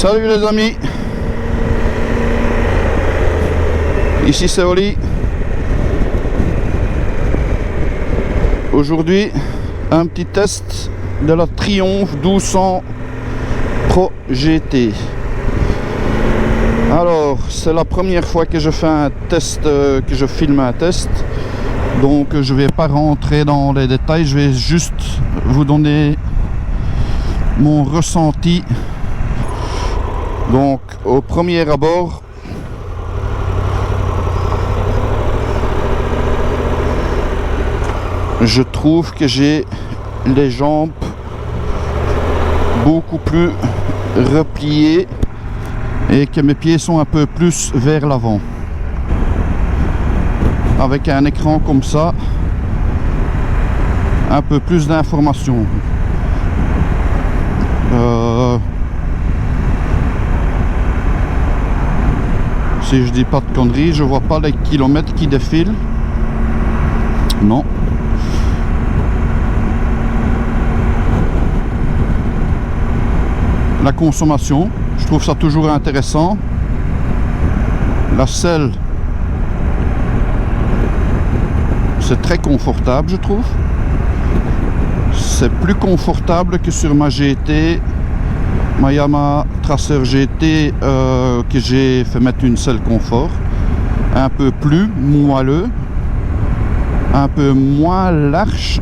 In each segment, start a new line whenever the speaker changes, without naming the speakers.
Salut les amis, ici c'est Oli. Aujourd'hui un petit test de la Triumph 1200 Pro GT. Alors c'est la première fois que je fais un test, que je filme un test, donc je vais pas rentrer dans les détails, je vais juste vous donner mon ressenti. Donc au premier abord, je trouve que j'ai les jambes beaucoup plus repliées et que mes pieds sont un peu plus vers l'avant. Avec un écran comme ça, un peu plus d'informations. Si je dis pas de conneries, je vois pas les kilomètres qui défilent. Non. La consommation, je trouve ça toujours intéressant. La selle, c'est très confortable, je trouve. C'est plus confortable que sur ma GT, ma Yamaha Tracer GT, que j'ai fait mettre une selle confort. Un peu plus moelleux, un peu moins large.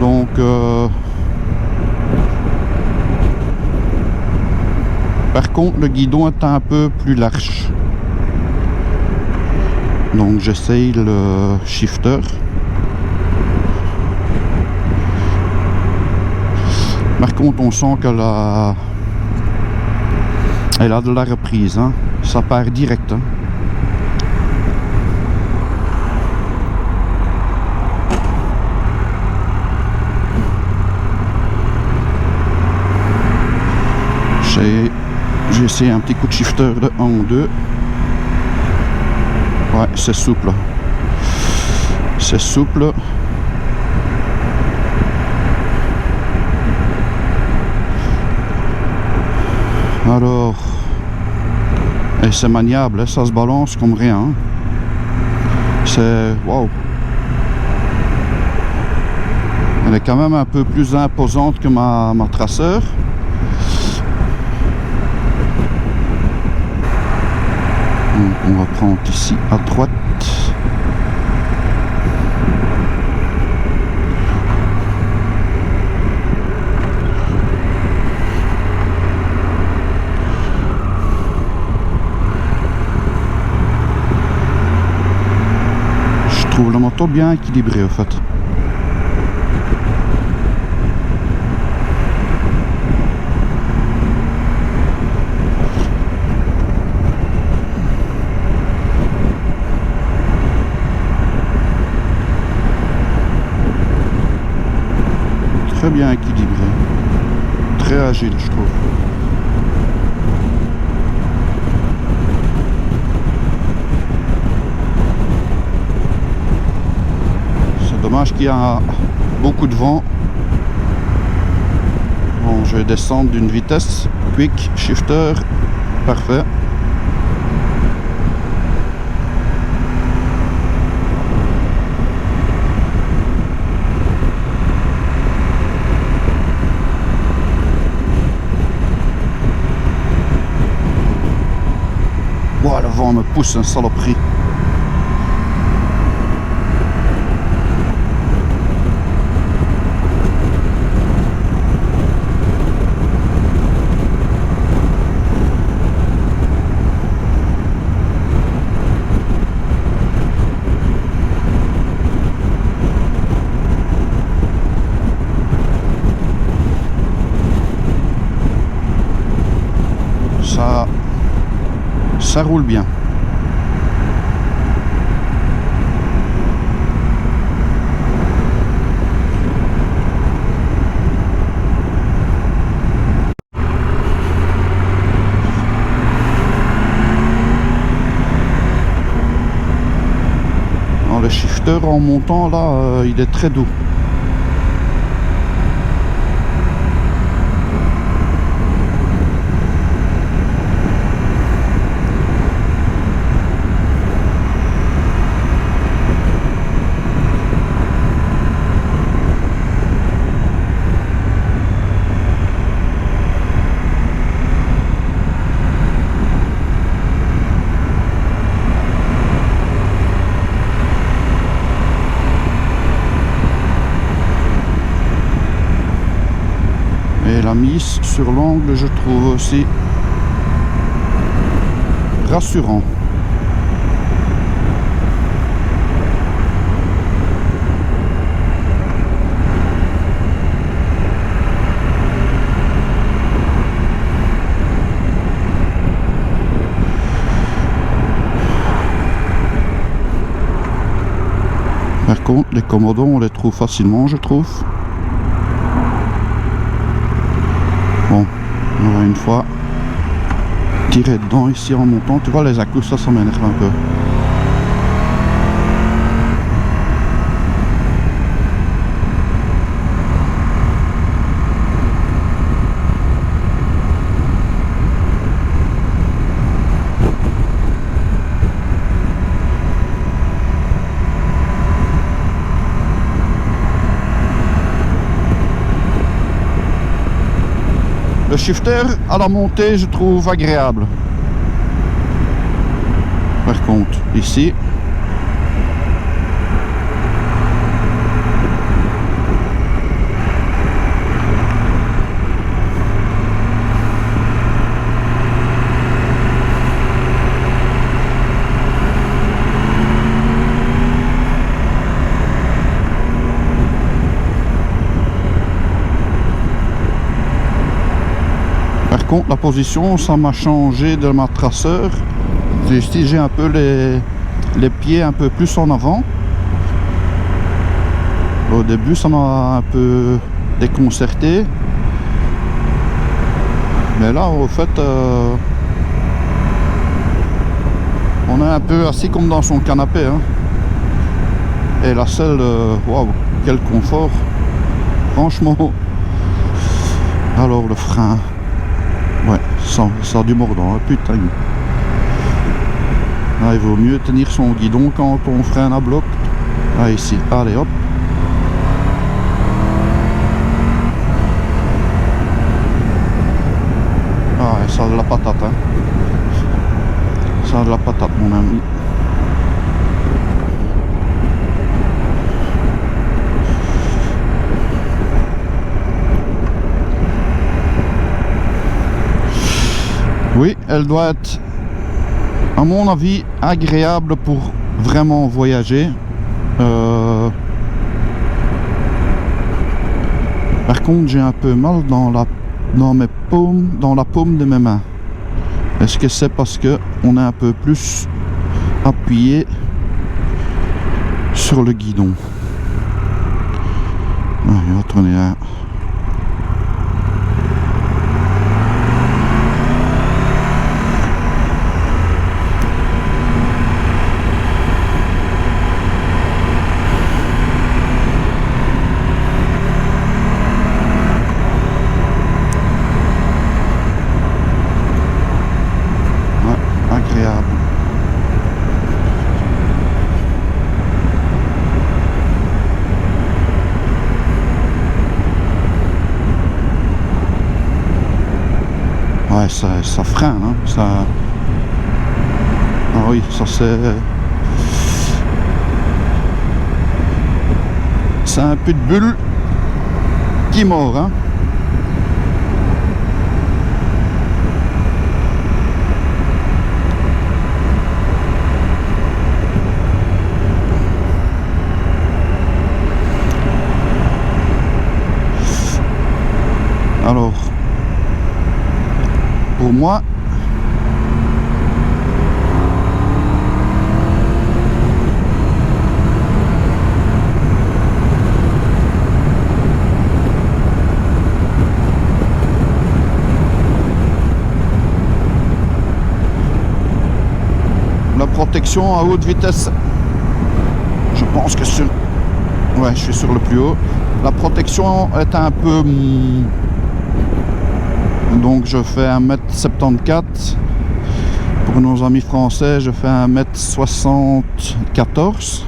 Donc par contre le guidon est un peu plus large. Donc j'essaye le shifter. Par contre on sent qu'elle a de la reprise, hein. Ça part direct, hein. J'ai essayé un petit coup de shifter de 1 ou 2. Ouais, c'est souple. C'est souple. Alors, et c'est maniable, hein, ça se balance comme rien. C'est waouh. Elle est quand même un peu plus imposante que ma Tracer. Donc on va prendre ici à droite. Je trouve la moto bien équilibrée en fait. Très bien équilibré, très agile je trouve. C'est dommage qu'il y a beaucoup de vent. Bon, je vais descendre d'une vitesse, quick shifter, parfait. Wow, le vent me pousse, un saloperie. Ça roule bien. Alors, le shifter en montant là, il est très doux. Et la mise sur l'angle, je trouve aussi rassurant. Par contre, les commodons, on les trouve facilement, je trouve. Bon, on va une fois tirer dedans ici en montant. Tu vois, les à-coups, ça m'énerve un peu. Le shifter à la montée, je trouve agréable. Par contre, ici, par contre, la position, ça m'a changé de ma traceur. Ici, j'ai un peu les pieds un peu plus en avant. Au début, ça m'a un peu déconcerté. Mais là, au fait, on est un peu assis comme dans son canapé. Hein. Et la selle, waouh, quel confort. Franchement. Alors, le frein. Ouais, ça a du mordant, hein, putain. Ah, il vaut mieux tenir son guidon quand on freine à bloc. Ah, ici, allez hop. Ah, et ça a de la patate, hein. Ça a de la patate, mon ami. Oui, elle doit être, à mon avis, agréable pour vraiment voyager. Par contre, j'ai un peu mal dans mes paumes, dans la paume de mes mains. Est-ce que c'est parce que on est un peu plus appuyé sur le guidon? Ah, il va tourner là. Agréable. Ouais, ça freine, hein, ça. Ah oui, ça c'est un pitbull qui mord, hein. Alors, pour moi, la protection à haute vitesse, je pense que sur... Ouais, je suis sur le plus haut. La protection est un peu... Donc je fais 1m74. Pour nos amis français, je fais 1m74.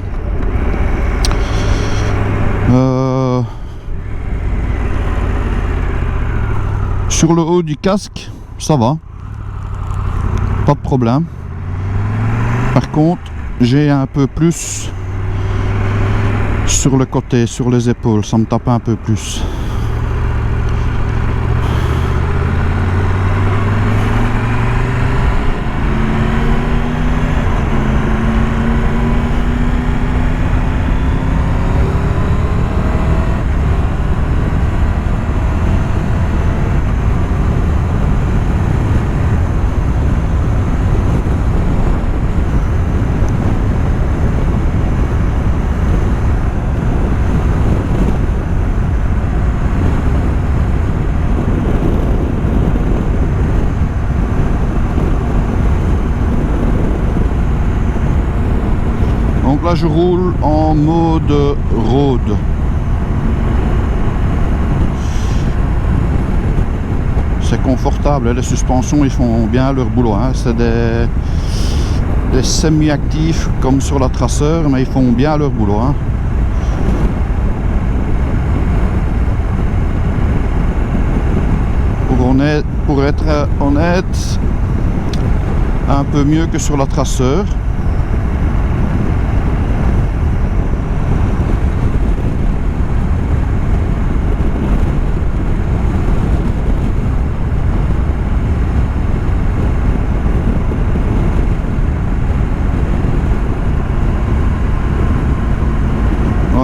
Sur le haut du casque, ça va. Pas de problème. Par contre, j'ai un peu plus sur le côté, sur les épaules. Ça me tape un peu plus. là je roule en mode road. C'est confortable, les suspensions ils font bien leur boulot, hein. C'est des semi-actifs comme sur la Tracer, mais ils font bien leur boulot, hein. Pour être honnête, un peu mieux que sur la Tracer.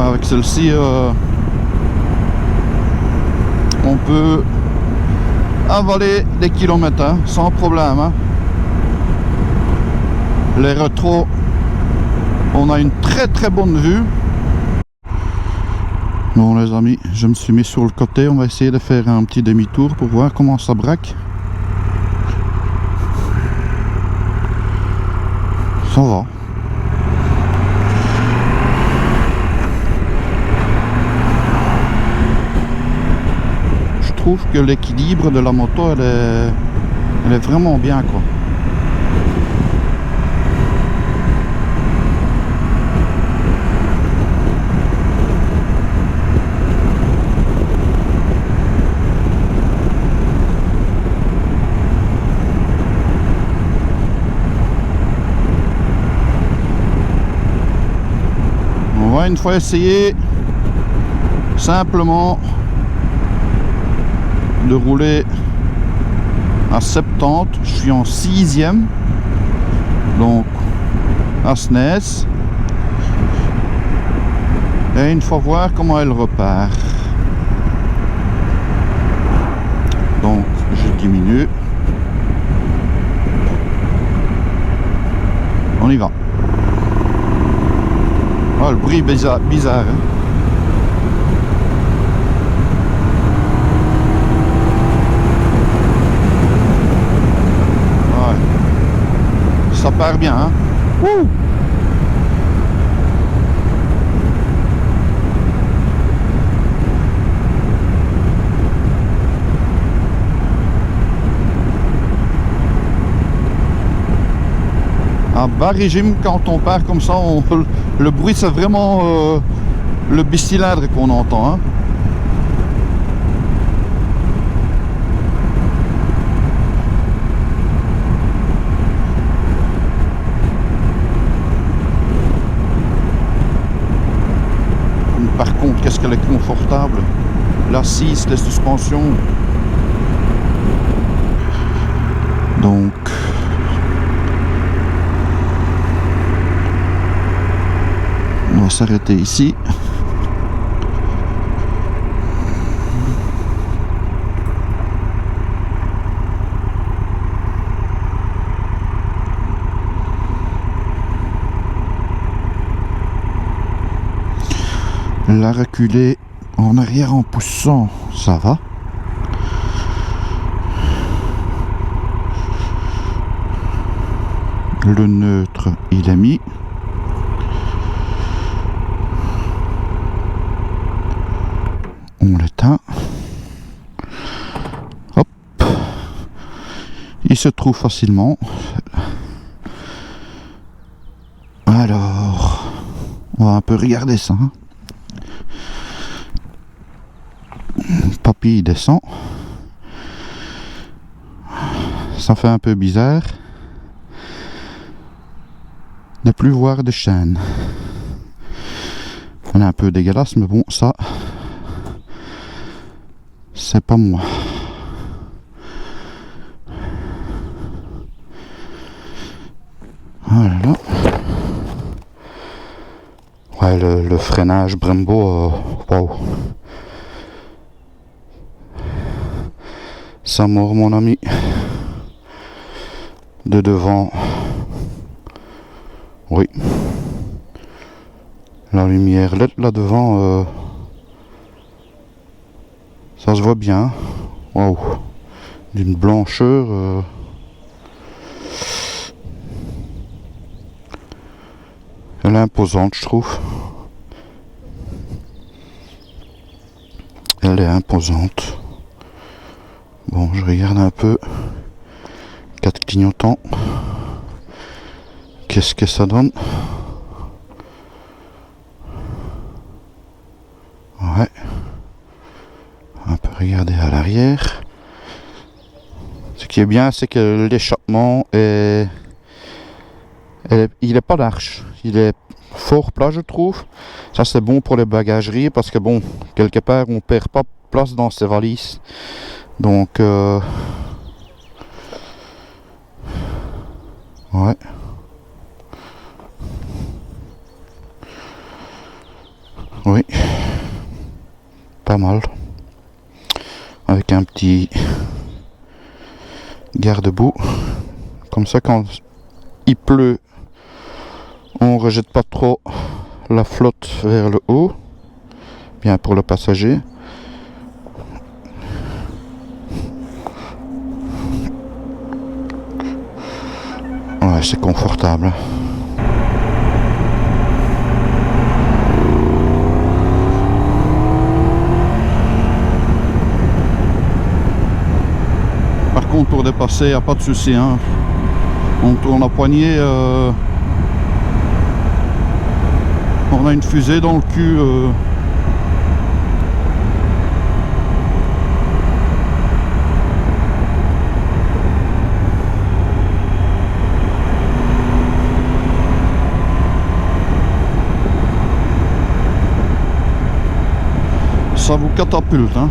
Avec celle-ci, on peut avaler des kilomètres, hein, sans problème, hein. Les rétros, on a une très bonne vue. Bon les amis, je me suis mis sur le côté, on va essayer de faire un petit demi-tour pour voir comment ça braque. Ça va. Je trouve que l'équilibre de la moto elle est vraiment bien, quoi. On va une fois essayer simplement de rouler à 70. Je suis en 6e, donc à SNES, et une fois voir comment elle repart. Donc je diminue, on y va. Oh, le bruit bizarre, hein. Ça part bien, hein. Ouh. À bas régime, quand on part comme ça, le bruit c'est vraiment le bicylindre qu'on entend, hein. Par contre, qu'est-ce qu'elle est confortable. L'assise, les suspensions. Donc, on va s'arrêter ici. La reculer en arrière en poussant, ça va. Le neutre, il est mis. On l'éteint. Hop. Il se trouve facilement. Alors, on va un peu regarder ça, hein. Papy descend. Ça fait un peu bizarre de plus voir de chaîne. Elle est un peu dégueulasse, mais bon, ça c'est pas moi. Voilà. Ouais, le freinage Brembo, wow. Ça mord, mon ami. De devant, oui. La lumière LED là devant, ça se voit bien. Waouh, d'une blancheur. Elle Elle est imposante, je trouve. Elle est imposante. Bon, je regarde un peu. 4 clignotants. Qu'est-ce que ça donne? Ouais. On peut regarder à l'arrière. Ce qui est bien, c'est que l'échappement est... il n'est pas large. Il est fort plat, je trouve. Ça, c'est bon pour les bagageries parce que, bon, quelque part, on perd pas place dans ses valises. Donc, ouais. Oui. Pas mal. Avec un petit garde-boue. Comme ça, quand il pleut, on rejette pas trop la flotte vers le haut. Bien pour le passager. Ouais, c'est confortable. Par contre, pour dépasser, il n'y a pas de souci, hein. On tourne la poignée. On a une fusée dans le cul. Ça vous catapulte, hein.